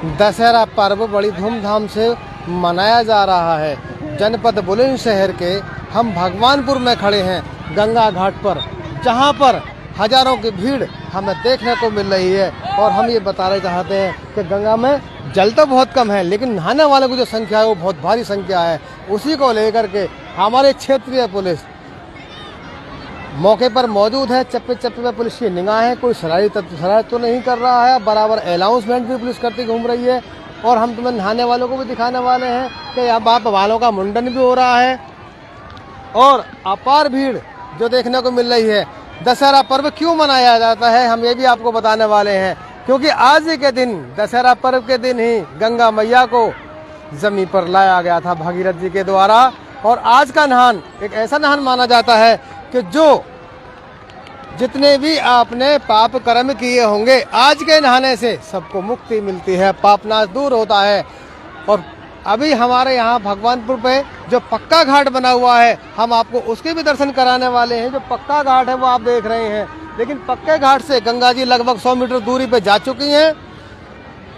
दशहरा पर्व बड़ी धूमधाम से मनाया जा रहा है। जनपद बुलंदशहर के हम भगवानपुर में खड़े हैं गंगा घाट पर, जहां पर हजारों की भीड़ हमें देखने को मिल रही है। और हम ये बताना चाहते हैं कि गंगा में जल तो बहुत कम है, लेकिन नहाने वालों की जो संख्या है वो बहुत भारी संख्या है। उसी को लेकर के हमारे क्षेत्रीय पुलिस मौके पर मौजूद है। चप्पे चप्पे में पुलिस की निगाह है, कोई शरारत तो नहीं कर रहा है। बराबर अनाउंसमेंट भी पुलिस करती घूम रही है। और हम तुम्हें नहाने वालों को भी दिखाने वाले हैं कि यहाँ बाप बालों का मुंडन भी हो रहा है और अपार भीड़ जो देखने को मिल रही है। दशहरा पर्व क्यों मनाया जाता है हम ये भी आपको बताने वाले हैं, क्योंकि आज ही के दिन दशहरा पर्व के दिन ही गंगा मैया को जमीन पर लाया गया था भागीरथ जी के द्वारा। और आज का नहान एक ऐसा नहान माना जाता है कि जो जितने भी आपने पाप कर्म किए होंगे आज के नहाने से सबको मुक्ति मिलती है, पापनाश दूर होता है। और अभी हमारे यहाँ भगवानपुर पे जो पक्का घाट बना हुआ है हम आपको उसके भी दर्शन कराने वाले हैं। जो पक्का घाट है वो आप देख रहे हैं, लेकिन पक्के घाट से गंगा जी लगभग 100 मीटर दूरी पे जा चुकी हैं।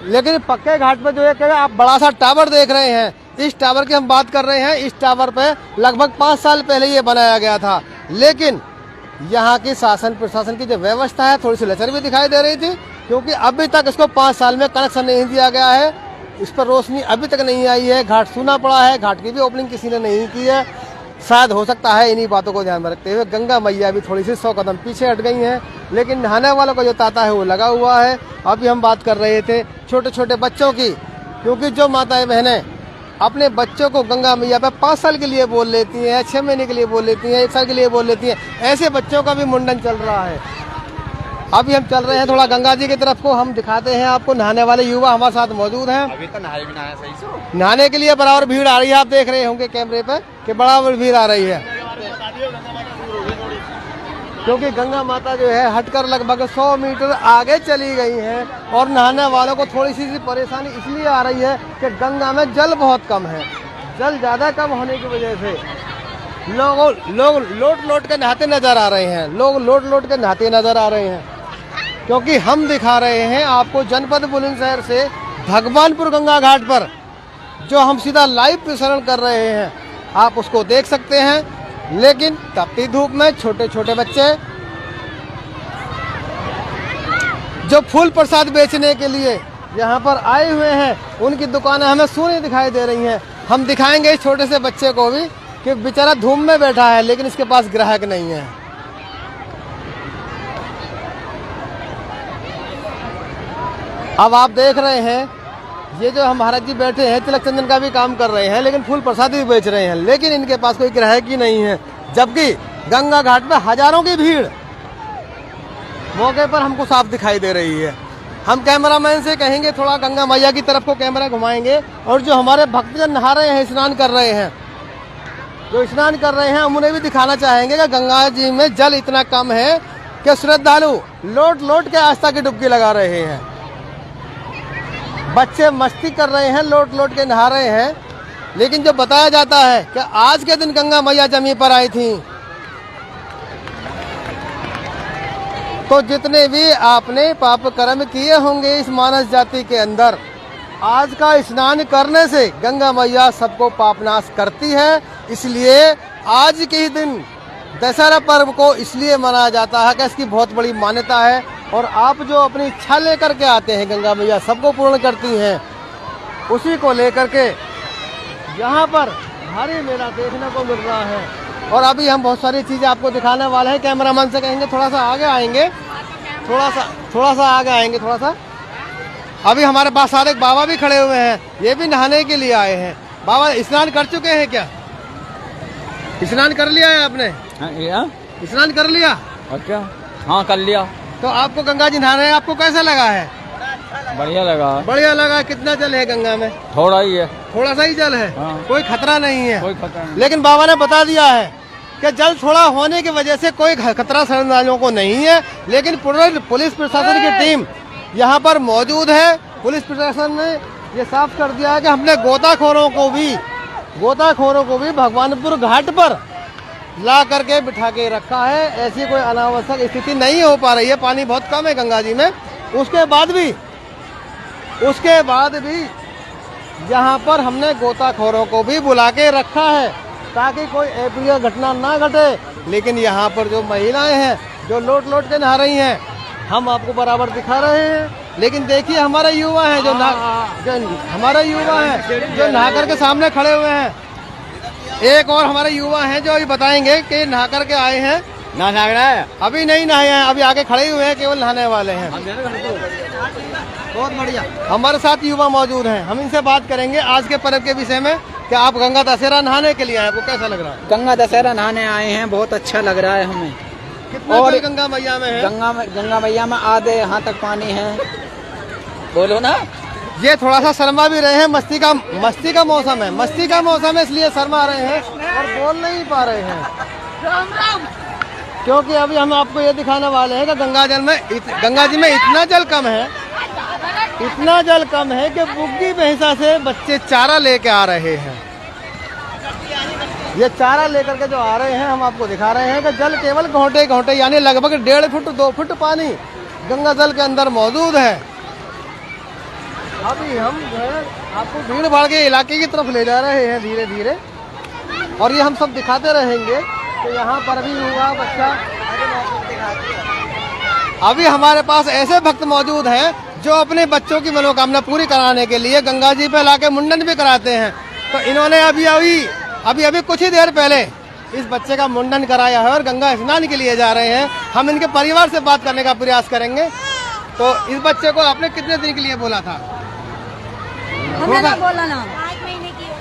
लेकिन पक्के घाट पे जो है कि आप बड़ा सा टावर देख रहे हैं, इस टावर की हम बात कर रहे हैं। इस टावर पे लगभग 5 साल पहले ये बनाया गया था, लेकिन यहाँ की शासन प्रशासन की जो व्यवस्था है थोड़ी सी लचर भी दिखाई दे रही थी, क्योंकि अभी तक इसको 5 साल में कनेक्शन नहीं दिया गया है। इस पर रोशनी अभी तक नहीं आई है। घाट सूना पड़ा है, घाट की भी ओपनिंग किसी ने नहीं की है। शायद हो सकता है इन्हीं बातों को ध्यान में रखते हुए गंगा मैया भी थोड़ी सी 100 कदम पीछे हट गई हैं, लेकिन नहाने वालों का जो तांता है वो लगा हुआ है। अभी हम बात कर रहे थे छोटे छोटे बच्चों की, क्योंकि जो माताएं बहनें अपने बच्चों को गंगा मैया पे 5 साल के लिए बोल लेती हैं, 6 महीने के लिए बोल लेती हैं, 1 साल के लिए बोल लेती हैं, ऐसे बच्चों का भी मुंडन चल रहा है। अभी हम चल रहे हैं थोड़ा गंगा जी की तरफ को, हम दिखाते हैं आपको। नहाने वाले युवा हमारे साथ मौजूद हैं। अभी तो नहाए भी नहाया सही से। नहाने के लिए बराबर भीड़ आ रही है, आप देख रहे होंगे कैमरे पे कि बराबर भीड़ आ रही है, क्योंकि गंगा माता जो है हटकर लगभग 100 मीटर आगे चली गई हैं। और नहाने वालों को थोड़ी सी परेशानी इसलिए आ रही है कि गंगा में जल बहुत कम है। जल ज़्यादा कम होने की वजह से लोग लोट के नहाते नजर आ रहे हैं। लोग लोट के नहाते नजर आ रहे हैं, क्योंकि हम दिखा रहे हैं आपको जनपद बुलंदशहर से भगवानपुर गंगा घाट पर जो हम सीधा लाइव प्रसारण कर रहे हैं, आप उसको देख सकते हैं। लेकिन तपती धूप में छोटे छोटे बच्चे जो फूल प्रसाद बेचने के लिए यहाँ पर आए हुए हैं, उनकी दुकानें हमें सूनी दिखाई दे रही हैं। हम दिखाएंगे इस छोटे से बच्चे को भी कि बेचारा धूप में बैठा है, लेकिन इसके पास ग्राहक नहीं है। अब आप देख रहे हैं ये जो हम महाराज जी बैठे हैं तिलक चंदन का भी काम कर रहे हैं, लेकिन फूल प्रसाद भी बेच रहे हैं, लेकिन इनके पास कोई ग्राहक ही नहीं है। जबकि गंगा घाट पे हजारों की भीड़ मौके पर हमको साफ दिखाई दे रही है। हम कैमरामैन से कहेंगे थोड़ा गंगा मैया की तरफ को कैमरा घुमाएंगे, और जो हमारे भक्तजन नहा रहे हैं, स्नान कर रहे हैं, जो स्नान कर रहे हैं, हम उन्हें भी दिखाना चाहेंगे कि गंगा जी में जल इतना कम है कि श्रद्धालु लोट के आस्था की डुबकी लगा रहे हैं। बच्चे मस्ती कर रहे हैं, लोट के नहा रहे हैं। लेकिन जो बताया जाता है कि आज के दिन गंगा मैया जमीन पर आई थी, तो जितने भी आपने पाप कर्म किए होंगे इस मानस जाति के अंदर, आज का स्नान करने से गंगा मैया सबको पापनाश करती है। इसलिए आज के ही दिन दशहरा पर्व को इसलिए मनाया जाता है कि इसकी बहुत बड़ी मान्यता है। और आप जो अपनी इच्छा लेकर के आते हैं गंगा मैया सबको पूर्ण करती हैं। उसी को लेकर के यहाँ पर भारी मेला देखने को मिल रहा है। और अभी हम बहुत सारी चीज़ें आपको दिखाने वाले हैं। कैमरामैन से कहेंगे थोड़ा सा आगे आएंगे, थोड़ा सा आगे आएंगे थोड़ा सा। अभी हमारे पास सारे एक बाबा भी खड़े हुए हैं, ये भी नहाने के लिए आए हैं। बाबा स्नान कर चुके हैं क्या? स्नान कर लिया है आपने? स्नान कर लिया? अच्छा, हाँ कर लिया। तो आपको गंगा जी नहा रहे हैं, आपको कैसा लगा है? बढ़िया लगा। बढ़िया लगा। कितना जल है गंगा में? थोड़ा ही है। थोड़ा सा ही जल है। हाँ। कोई खतरा नहीं है। कोई खतरा नहीं। लेकिन बाबा ने बता दिया है कि जल थोड़ा होने की वजह से कोई खतरा श्रद्धालुओं को नहीं है। लेकिन पुलिस प्रशासन की टीम यहाँ पर मौजूद है। पुलिस प्रशासन ने ये साफ कर दिया है कि हमने गोताखोरों को भी भगवानपुर घाट पर ला करके बिठा के रखा है। ऐसी कोई अनावश्यक स्थिति नहीं हो पा रही है। पानी बहुत कम है गंगा जी में, उसके बाद भी उसके बाद भी यहाँ पर हमने गोताखोरों को भी बुला के रखा है ताकि कोई अप्रिय घटना ना घटे। लेकिन यहाँ पर जो महिलाएं हैं जो लोट लोट के नहा रही हैं, हम आपको बराबर दिखा रहे हैं। लेकिन देखिए हमारे युवा हैं जो हमारे युवा हैं जो नहा करके सामने खड़े हुए हैं। एक और हमारे युवा हैं जो अभी बताएंगे कि नहा करके आए हैं। ना रहा है, अभी नहीं नहाए हैं, अभी आगे खड़े हुए हैं, केवल नहाने वाले हैं। बहुत बढ़िया। हमारे साथ युवा मौजूद हैं, हम इनसे बात करेंगे आज के पर्व के विषय में कि आप गंगा दशहरा नहाने के लिए आए, आपको कैसा लग रहा है? गंगा दशहरा नहाने आए हैं, बहुत अच्छा लग रहा है हमें। कितना और जल गंगा मैया में है? गंगा मैया में आधे यहाँ तक पानी है। बोलो ना। ये थोड़ा सा शर्मा भी रहे हैं, मस्ती का मौसम है, मस्ती का मौसम है, इसलिए शर्मा रहे हैं और बोल नहीं पा रहे हैं। क्योंकि अभी हम आपको ये दिखाने वाले हैं कि गंगा जी में इतना जल कम है कि बुग्गी भैंसा से बच्चे चारा लेके आ रहे हैं। ये चारा लेकर के जो आ रहे हैं, हम आपको दिखा रहे हैं कि जल केवल घोंटे यानी लगभग 1.5 फुट 2 फुट पानी गंगा जल के अंदर मौजूद है। अभी हम जो है आपको भीड़ भाड़ के इलाके की तरफ ले जा रहे हैं धीरे धीरे, और ये हम सब दिखाते रहेंगे। तो यहाँ पर भी हुआ बच्चा, अभी हमारे पास ऐसे भक्त मौजूद हैं जो अपने बच्चों की मनोकामना पूरी कराने के लिए गंगा जी पे लाके मुंडन भी कराते हैं। तो इन्होंने अभी कुछ ही देर पहले इस बच्चे का मुंडन कराया है और गंगा स्नान के लिए जा रहे हैं। हम इनके परिवार से बात करने का प्रयास करेंगे। तो इस बच्चे को आपने कितने दिन के लिए बोला था? हमें ना बोला ना।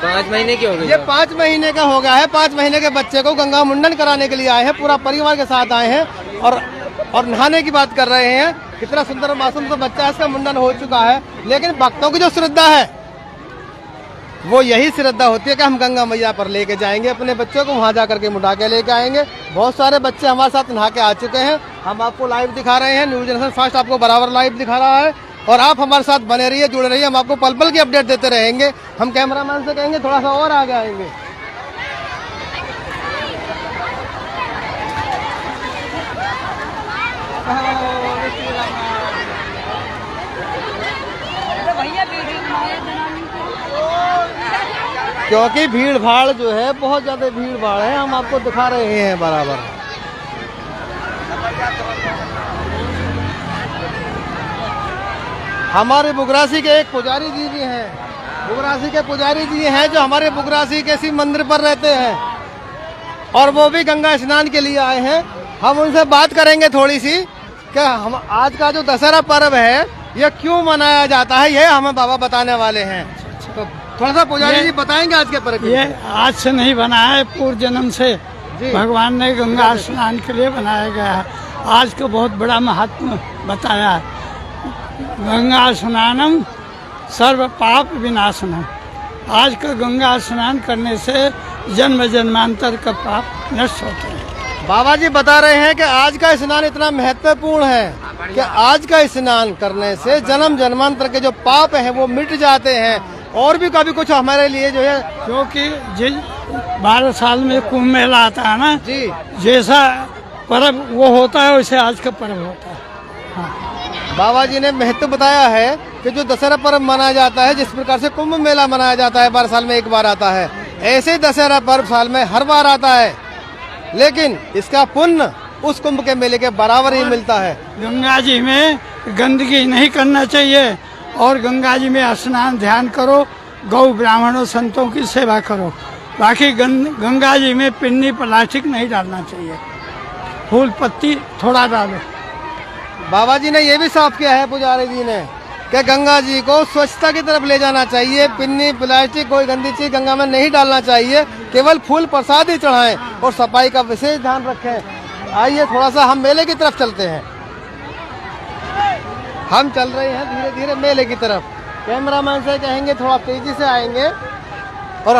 5 महीने की हो गई। ये 5 महीने का हो गया है। 5 महीने के बच्चे को गंगा मुंडन कराने के लिए आए हैं, पूरा परिवार के साथ आए हैं और नहाने की बात कर रहे हैं। कितना सुंदर मासूम सा बच्चा, इसका मुंडन हो चुका है। लेकिन भक्तों की जो श्रद्धा है वो यही श्रद्धा होती है कि हम गंगा मैया पर लेके जाएंगे अपने बच्चों को, वहां जाकर के मुड़ा के लेके आएंगे। बहुत सारे बच्चे हमारे साथ नहा के आ चुके हैं, हम आपको लाइव दिखा रहे हैं। न्यूज जनरेशन फास्ट आपको बराबर लाइव दिखा रहा है और आप हमारे साथ बने रहिए, जुड़े रहिए। हम आपको पल पल की अपडेट देते रहेंगे। हम कैमरामैन से कहेंगे थोड़ा सा और आगे आएंगे। क्योंकि भीड़ भाड़ जो है बहुत ज्यादा भीड़ भाड़ है, हम आपको दिखा रहे हैं बराबर। हमारे बुगरासी के एक पुजारी जी भी हैं, बुगरासी के पुजारी जी हैं जो हमारे बुगरासी के शिव मंदिर पर रहते हैं और वो भी गंगा स्नान के लिए आए हैं। हम उनसे बात करेंगे थोड़ी सी कि हम आज का जो दशहरा पर्व है ये क्यों मनाया जाता है, ये हमें बाबा बताने वाले हैं। तो थोड़ा सा पुजारी जी बताएंगे आज के पर्व। ये आज से नहीं बनाया है, पूर्व जन्म से भगवान ने गंगा स्नान के लिए बनाया गया है। आज को बहुत बड़ा महत्व बताया है। गंगा स्नानम सर्व पाप विनाशनम। आज का गंगा स्नान करने से जन्म जन्मांतर का पाप नष्ट होते हैं। बाबा जी बता रहे हैं कि आज का स्नान इतना महत्वपूर्ण है कि आज का स्नान करने से जन्म जन्मांतर के जो पाप हैं वो मिट जाते हैं। और भी कभी कुछ हमारे लिए जो है, क्योंकि 12 साल में कुंभ मेला आता है ना जी, जैसा पर्व वो होता है वैसे आज का पर्व होता है। हाँ। बाबा जी ने महत्व बताया है कि जो दशहरा पर्व मनाया जाता है, जिस प्रकार से कुंभ मेला मनाया जाता है 12 साल में एक बार आता है, ऐसे ही दशहरा पर्व साल में हर बार आता है। लेकिन इसका पुण्य उस कुंभ के मेले के बराबर ही मिलता है। गंगा जी में गंदगी नहीं करना चाहिए और गंगा जी में स्नान ध्यान करो, गौ ब्राह्मणों संतों की सेवा करो। बाकी गंगा जी में पिन्नी प्लास्टिक नहीं डालना चाहिए, फूल पत्ती थोड़ा डालो। बाबा जी ने ये भी साफ किया है पुजारी जी ने कि गंगा जी को स्वच्छता की तरफ ले जाना चाहिए। पिन्नी प्लास्टिक कोई गंदी चीज गंगा में नहीं डालना चाहिए, केवल फूल प्रसाद ही चढ़ाएं और सफाई का विशेष ध्यान रखें। आइए थोड़ा सा हम मेले की तरफ चलते हैं। हम चल रहे हैं धीरे धीरे मेले की तरफ। कैमरामैन से कहेंगे थोड़ा तेजी से आएंगे और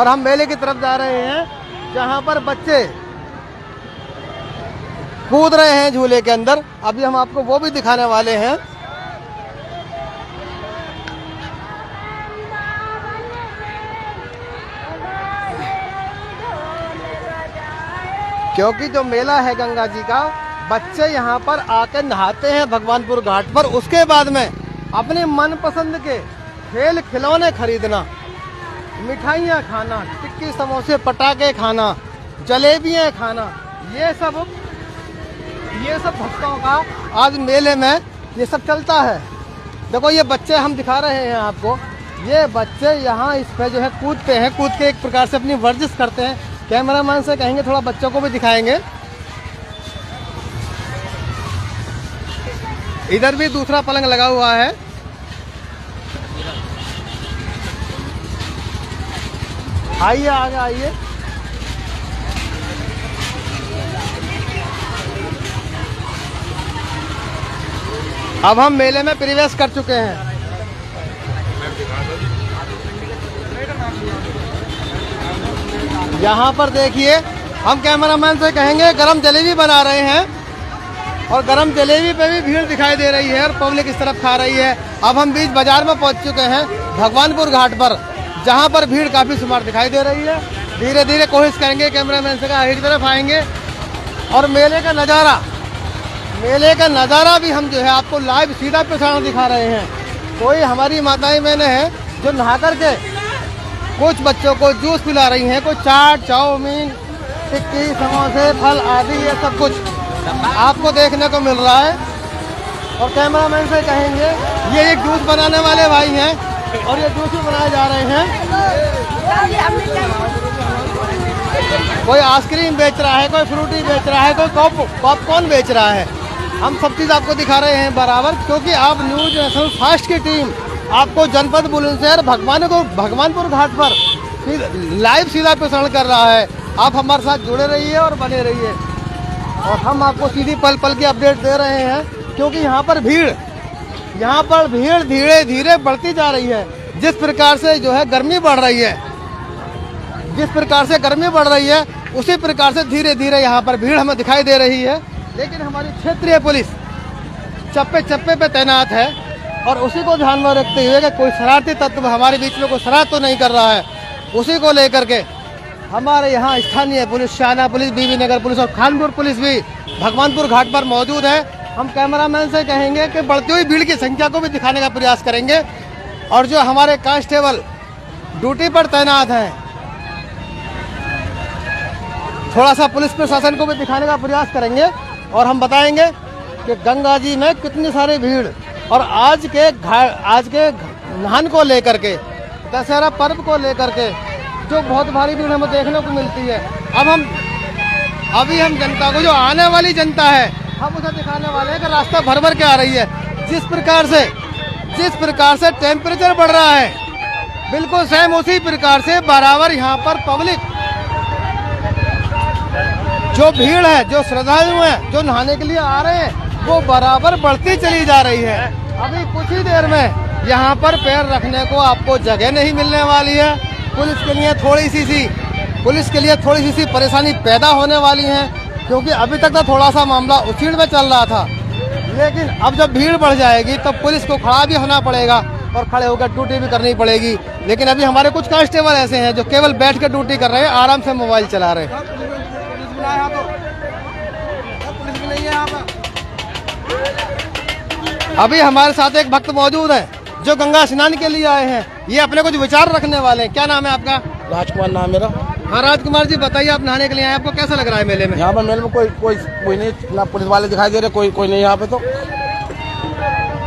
हम मेले की तरफ जा रहे हैं जहां पर बच्चे कूद रहे हैं झूले के अंदर। अभी हम आपको वो भी दिखाने वाले हैं। क्योंकि जो मेला है गंगा जी का बच्चे यहाँ पर आकर नहाते हैं भगवानपुर घाट पर, उसके बाद में अपने मनपसंद के खेल खिलौने खरीदना, मिठाइयाँ खाना, टिक्की समोसे पटाखे खाना, जलेबियाँ खाना, ये सब भक्तों का आज मेले में ये सब चलता है। देखो ये बच्चे हम दिखा रहे हैं आपको, ये बच्चे यहाँ इस पे जो है कूदते हैं, कूद के एक प्रकार से अपनी वर्जिश करते हैं। कैमरामैन से कहेंगे थोड़ा बच्चों को भी दिखाएंगे। इधर भी दूसरा पलंग लगा हुआ है। आइए आगे आइए। अब हम मेले में प्रवेश कर चुके हैं। यहाँ पर देखिए, हम कैमरामैन से कहेंगे गरम जलेबी बना रहे हैं और गरम जलेबी पे भी भीड़ दिखाई दे रही है और पब्लिक इस तरफ खा रही है। अब हम बीच बाजार में पहुँच चुके हैं भगवानपुर घाट पर, जहाँ पर भीड़ काफ़ी शुमार दिखाई दे रही है। धीरे धीरे कोशिश करेंगे कैमरामैन से आगे की तरफ आएंगे और मेले का नज़ारा भी हम जो है आपको लाइव सीधा प्रसारण दिखा रहे हैं। कोई हमारी माताएं बहनें हैं जो नहा करके कुछ बच्चों को जूस पिला रही हैं, कोई चाट, चाउमीन, टिक्की, समोसे, फल आदि ये सब कुछ आपको देखने को मिल रहा है। और कैमरामैन से कहेंगे ये एक जूस बनाने वाले भाई हैं और ये जूस भी बनाए जा रहे हैं। कोई आइसक्रीम बेच रहा है, कोई फ्रूटी बेच रहा है, कोई पॉपकॉर्न बेच रहा है। हम सब चीज़ आपको दिखा रहे हैं बराबर, क्योंकि आप न्यूज नेशनल फास्ट की टीम आपको जनपद बुलंदशहर भगवानपुर घाट पर लाइव सीधा प्रसारण कर रहा है। आप हमारे साथ जुड़े रहिए और बने रहिए और हम आपको सीधी पल पल की अपडेट दे रहे हैं, क्योंकि यहाँ पर भीड़ धीरे धीरे बढ़ती जा रही है। जिस प्रकार से जो है गर्मी बढ़ रही है, उसी प्रकार से धीरे धीरे यहाँ पर भीड़ हमें दिखाई दे रही है। लेकिन हमारी क्षेत्रीय पुलिस चप्पे चप्पे पे तैनात है और उसी को ध्यान में रखते हुए कि कोई शरारती तत्व हमारे बीच में कोई शरारत तो नहीं कर रहा है, उसी को लेकर के हमारे यहाँ स्थानीय पुलिस, शाहना पुलिस, बीबी नगर पुलिस और खानपुर पुलिस भी भगवानपुर घाट पर मौजूद है। हम कैमरामैन से कहेंगे कि बढ़ती हुई भीड़ की संख्या को भी दिखाने का प्रयास करेंगे और जो हमारे कांस्टेबल ड्यूटी पर तैनात हैं, थोड़ा सा पुलिस प्रशासन को भी दिखाने का प्रयास करेंगे और हम बताएंगे कि गंगा जी में कितनी सारी भीड़ और आज के नहान को लेकर के, दशहरा पर्व को लेकर के जो बहुत भारी भीड़ हमें देखने को मिलती है। अभी हम जनता को, जो आने वाली जनता है, हम उसे दिखाने वाले हैं कि रास्ता भर भर के आ रही है। जिस प्रकार से टेम्परेचर बढ़ रहा है, बिल्कुल सेम उसी प्रकार से बराबर यहाँ पर पब्लिक जो भीड़ है, जो श्रद्धालु हैं, जो नहाने के लिए आ रहे हैं, वो बराबर बढ़ती चली जा रही है। अभी कुछ ही देर में यहाँ पर पैर रखने को आपको जगह नहीं मिलने वाली है। पुलिस के लिए थोड़ी सी परेशानी पैदा होने वाली है, क्योंकि अभी तक तो थोड़ा सा मामला उछीड़ में चल रहा था, लेकिन अब जब भीड़ बढ़ जाएगी तब पुलिस को खड़ा भी होना पड़ेगा और खड़े होकर ड्यूटी भी करनी पड़ेगी। लेकिन अभी हमारे कुछ कांस्टेबल ऐसे हैं जो केवल बैठ कर ड्यूटी कर रहे हैं, आराम से मोबाइल चला रहे हैं। पुलिस भी नहीं है यहाँ पर। अभी हमारे साथ एक भक्त मौजूद है जो गंगा स्नान के लिए आए हैं। ये अपने कुछ विचार रखने वाले हैं। क्या नाम है आपका? राजकुमार नाम मेरा। हाँ राजकुमार जी, बताइए, आप नहाने के लिए आए, आपको कैसा लग रहा है मेले में? यहाँ पर मेले में कोई नहीं, ना पुलिस वाले दिखाई दे रहे, कोई नहीं यहाँ पे। तो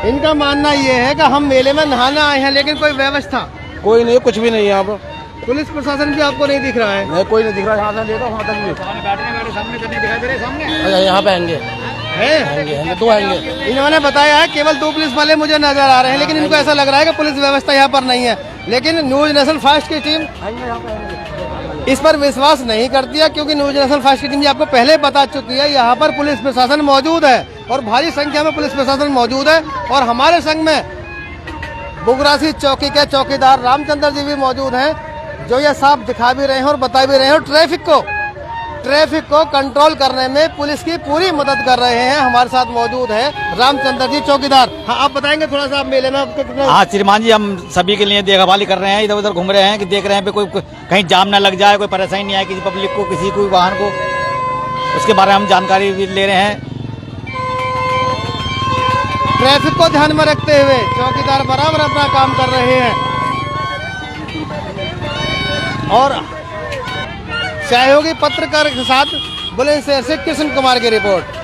इनका मानना ये है कि हम मेले में नहाने आए हैं, लेकिन कोई व्यवस्था कोई नहीं, कुछ भी नहीं यहाँ पर। पुलिस प्रशासन भी आपको नहीं दिख रहा है? नहीं, कोई नहीं दिख रहा। यहाँ से लेकर वहाँ तक भी यहाँ पे आएंगे, दो आएंगे। इन्होंने बताया है केवल 2 पुलिस वाले मुझे नजर आ रहे हैं, लेकिन इनको ऐसा लग रहा है कि पुलिस व्यवस्था यहाँ पर नहीं है। लेकिन न्यूज नेशनल फास्ट की टीम इस पर विश्वास नहीं करती है, क्योंकि न्यूज नेशनल फास्ट की टीम आपको पहले बता चुकी है, यहाँ पर पुलिस प्रशासन मौजूद है और भारी संख्या में पुलिस प्रशासन मौजूद है। और हमारे संग में बुगरासी चौकी के चौकीदार रामचंद्र जी भी मौजूद हैं, जो ये साफ दिखा भी रहे हैं और बता भी रहे हैं और ट्रैफिक को कंट्रोल करने में पुलिस की पूरी मदद कर रहे हैं। हमारे साथ मौजूद है रामचंद्र जी चौकीदार। हाँ, आप बताएंगे थोड़ा सा, आप मेले में आपको कितना? हाँ श्रीमान जी, हम सभी के लिए देखभाल कर रहे हैं, इधर उधर घूम रहे हैं कि देख रहे हैं कोई कहीं जाम ना लग जाए, कोई परेशानी नहीं आए किसी पब्लिक को, किसी कोई वाहन को, उसके बारे में हम जानकारी भी ले रहे हैं। ट्रैफिक को ध्यान में रखते हुए चौकीदार बराबर अपना काम कर रहे हैं। और सहयोगी पत्रकार के साथ बुलंदशहर से कृष्ण कुमार की रिपोर्ट।